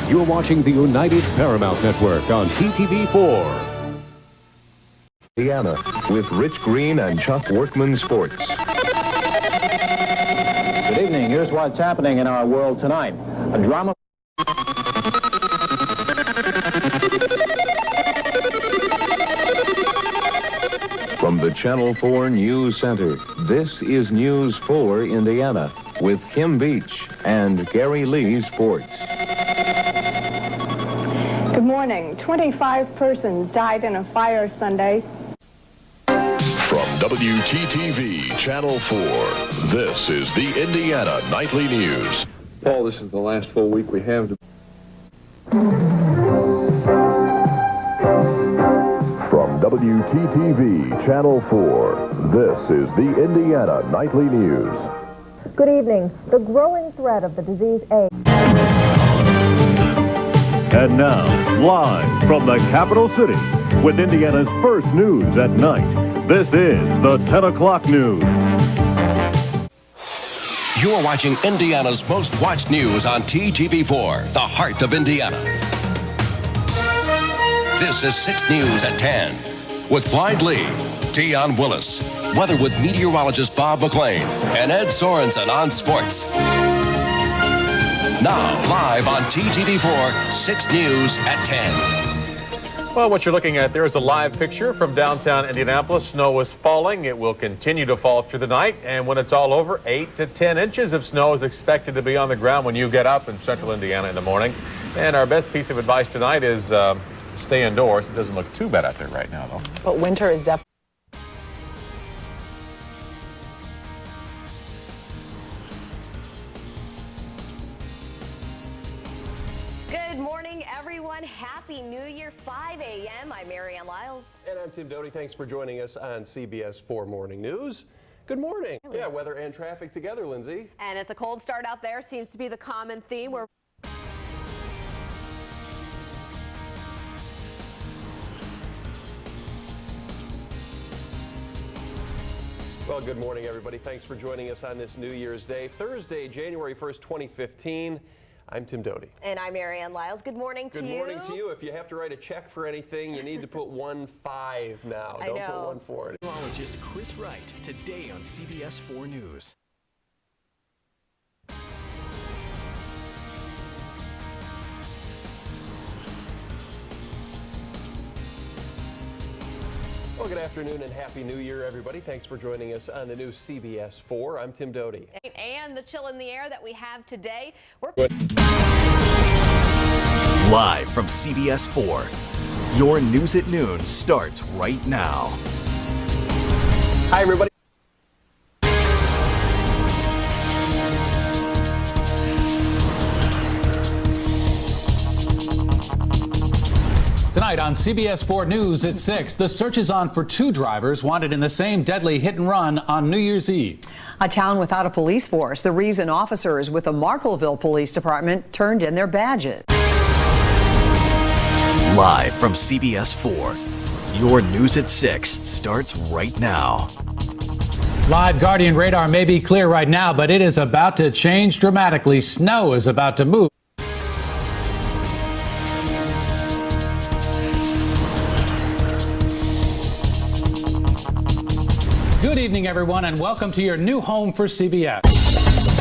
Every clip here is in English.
You're watching the United Paramount Network on TTV4. Indiana with Rich Green and Chuck Workman Sports. Good evening. Here's what's happening in our world tonight. A drama. From the Channel 4 News Center, this is News 4 Indiana with Kim Beach and Gary Lee Sports. Good morning. 25 persons died in a fire Sunday. From WTTV Channel 4, this is the Indiana Nightly News. Paul, this is the last full week we have to... From WTTV Channel 4, this is the Indiana Nightly News. Good evening. The growing threat of the disease AIDS. And now, live from the capital city, with Indiana's first news at night, this is the 10 o'clock news. You're watching Indiana's most watched news on TTV4, the heart of Indiana. This is 6 News at 10 with Clyde Lee, Tion Willis, weather with meteorologist Bob McLean, and Ed Sorensen on sports. Now, live on TTV4, 6 News at 10. Well, what you're looking at there is a live picture from downtown Indianapolis. Snow is falling. It will continue to fall through the night, and when it's all over, 8 to 10 inches of snow is expected to be on the ground when you get up in central Indiana in the morning. And our best piece of advice tonight is stay indoors. It doesn't look too bad out there right now, though. But winter is definitely... Good morning, everyone. Happy New Year, 5 a.m. I'm Marianne Lyles. And I'm Tim Doty. Thanks for joining us on CBS 4 Morning News. Good morning. Yeah, weather and traffic together, Lindsay. And it's a cold start out there. Seems to be the common theme. Well, good morning, everybody. Thanks for joining us on this New Year's Day, Thursday, January 1st, 2015. I'm Tim Doty. And I'm Marianne Lyles. Good morning to you. Good morning to you. If you have to write a check for anything, you need to put 1-5 now. Don't put 1-4. Meteorologist Chris Wright, today on CBS 4 News. Well, good afternoon and Happy New Year, everybody. Thanks for joining us on the new CBS 4. I'm Tim Doty. And the chill in the air that we have today. Live from CBS 4, your news at noon starts right now. Hi, everybody. Tonight on CBS 4 News at 6, the search is on for 2 drivers wanted in the same deadly hit and run on New Year's Eve. A town without a police force. The reason officers with the Marklettville Police Department turned in their badges. Live from CBS 4, your news at 6 starts right now. Live Guardian radar may be clear right now, but it is about to change dramatically. Snow is about to move. Good evening, everyone, and welcome to your new home for CBS.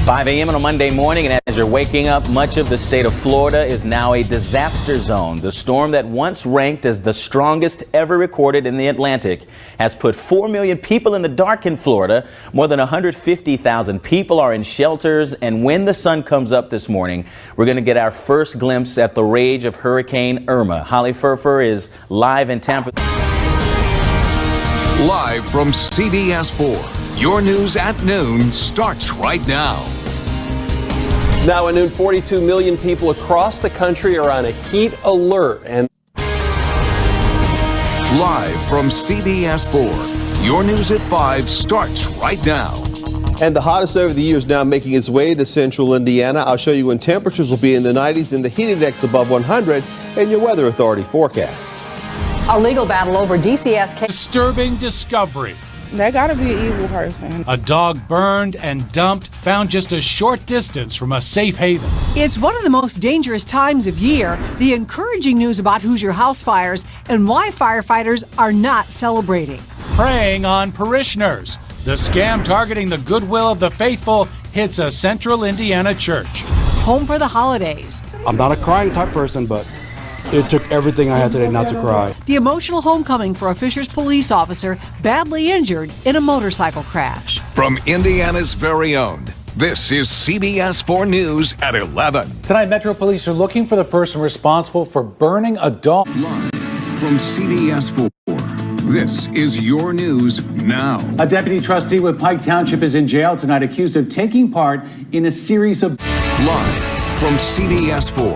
5 a.m. on a Monday morning, and as you're waking up, much of the state of Florida is now a disaster zone. The storm that once ranked as the strongest ever recorded in the Atlantic has put 4 million people in the dark in Florida. More than 150,000 people are in shelters, and when the sun comes up this morning, we're going to get our first glimpse at the rage of Hurricane Irma. Holly Furfer is live in Tampa. Live from CBS 4, your news at noon starts right now. Now at noon, 42 million people across the country are on a heat alert. And live from CBS 4, your news at 5 starts right now. And the hottest over the year is now making its way to central Indiana. I'll show you when temperatures will be in the 90s and the heat index above 100 in your Weather Authority forecast. A legal battle over DCS case. Disturbing discovery. That gotta be an evil person. A dog burned and dumped, found just a short distance from a safe haven. It's one of the most dangerous times of year. The encouraging news about Hoosier house fires and why firefighters are not celebrating. Preying on parishioners. The scam targeting the goodwill of the faithful hits a central Indiana church. Home for the holidays. I'm not a crying type person, but it took everything I had today not to cry. The emotional homecoming for a Fishers police officer badly injured in a motorcycle crash. From Indiana's very own, this is CBS 4 News at 11. Tonight, Metro Police are looking for the person responsible for burning a dog. Live from CBS 4, this is your news now. A deputy trustee with Pike Township is in jail tonight, accused of taking part in a series of... Live from CBS 4.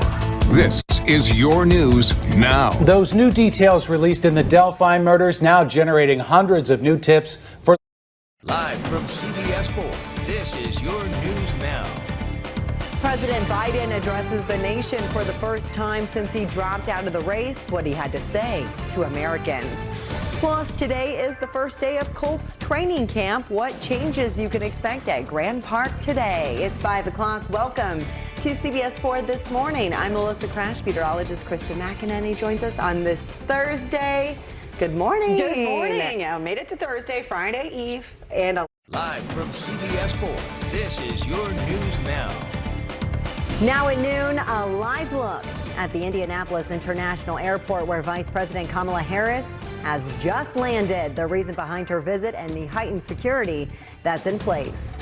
This is your news now. Those new details released in the Delphi murders now generating hundreds of new tips for... Live from CBS 4, this is your news now. President Biden addresses the nation for the first time since he dropped out of the race, what he had to say to Americans. Plus, today is the first day of Colts training camp. What changes you can expect at Grand Park today? It's 5 o'clock. Welcome to CBS 4 This Morning. I'm Melissa Crash. Meteorologist Krista McEnany joins us on this Thursday. Good morning. Good morning. I made it to Thursday, Friday Eve. And live from CBS 4, this is your news now. Now at noon, a live look at the Indianapolis International Airport where Vice President Kamala Harris has just landed. The reason behind her visit and the heightened security that's in place.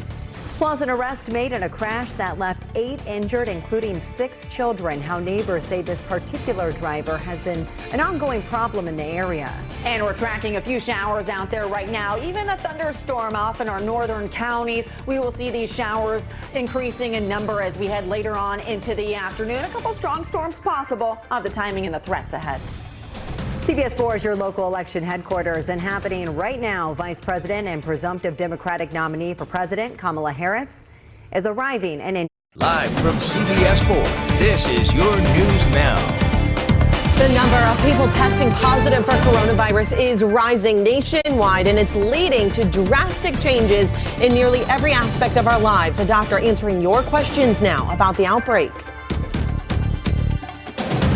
Plus, an arrest made in a crash that left 8 injured, including 6 children. How neighbors say this particular driver has been an ongoing problem in the area. And we're tracking a few showers out there right now, even a thunderstorm off in our northern counties. We will see these showers increasing in number as we head later on into the afternoon. A couple strong storms possible of the timing and the threats ahead. CBS 4 is your local election headquarters, and happening right now, Vice President and presumptive Democratic nominee for president Kamala Harris is arriving and in live from CBS 4, this is your news now. The number of people testing positive for coronavirus is rising nationwide, and it's leading to drastic changes in nearly every aspect of our lives. A doctor answering your questions now about the outbreak.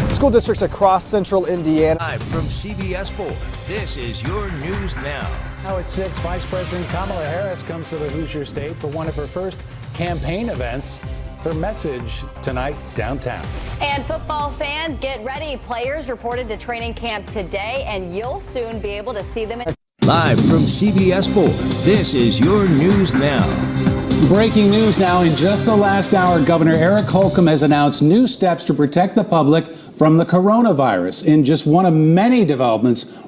School districts across central Indiana. Live from CBS 4, this is your news now. Now at 6, Vice President Kamala Harris comes to the Hoosier State for one of her first campaign events. Her message tonight downtown. And football fans, get ready. Players reported to training camp today, and you'll soon be able to see them. Live from CBS 4, this is your news now. Breaking news now. In just the last hour, Governor Eric Holcomb has announced new steps to protect the public from the coronavirus in just one of many developments.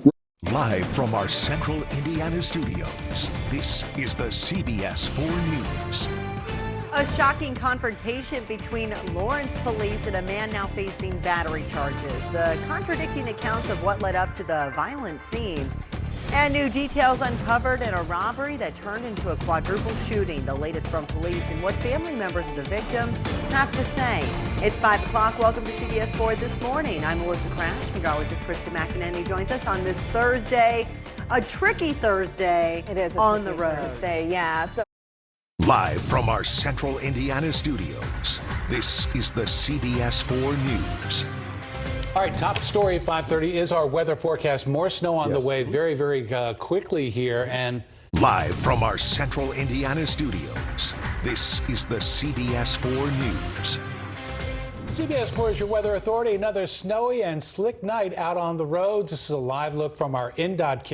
Live from our central Indiana studios, this is the CBS 4 News. a shocking confrontation between Lawrence police and a man now facing battery charges. The contradicting accounts of what led up to the violent scene. And new details uncovered in a robbery that turned into a quadruple shooting. The latest from police and what family members of the victim have to say. It's 5 o'clock. Welcome to CBS 4 This Morning. I'm Melissa Crash. Meteorologist Krista McEnany joins us on this Thursday. A tricky Thursday. It is on the road. Thursday, yeah. So live from our central Indiana studios, this is the CBS 4 News. All right, top story at 5:30 is our weather forecast. More snow on the way very quickly here. And live from our central Indiana studios, this is the CBS 4 News. CBS 4 is your weather authority. Another snowy and slick night out on the roads. This is a live look from our INDOT.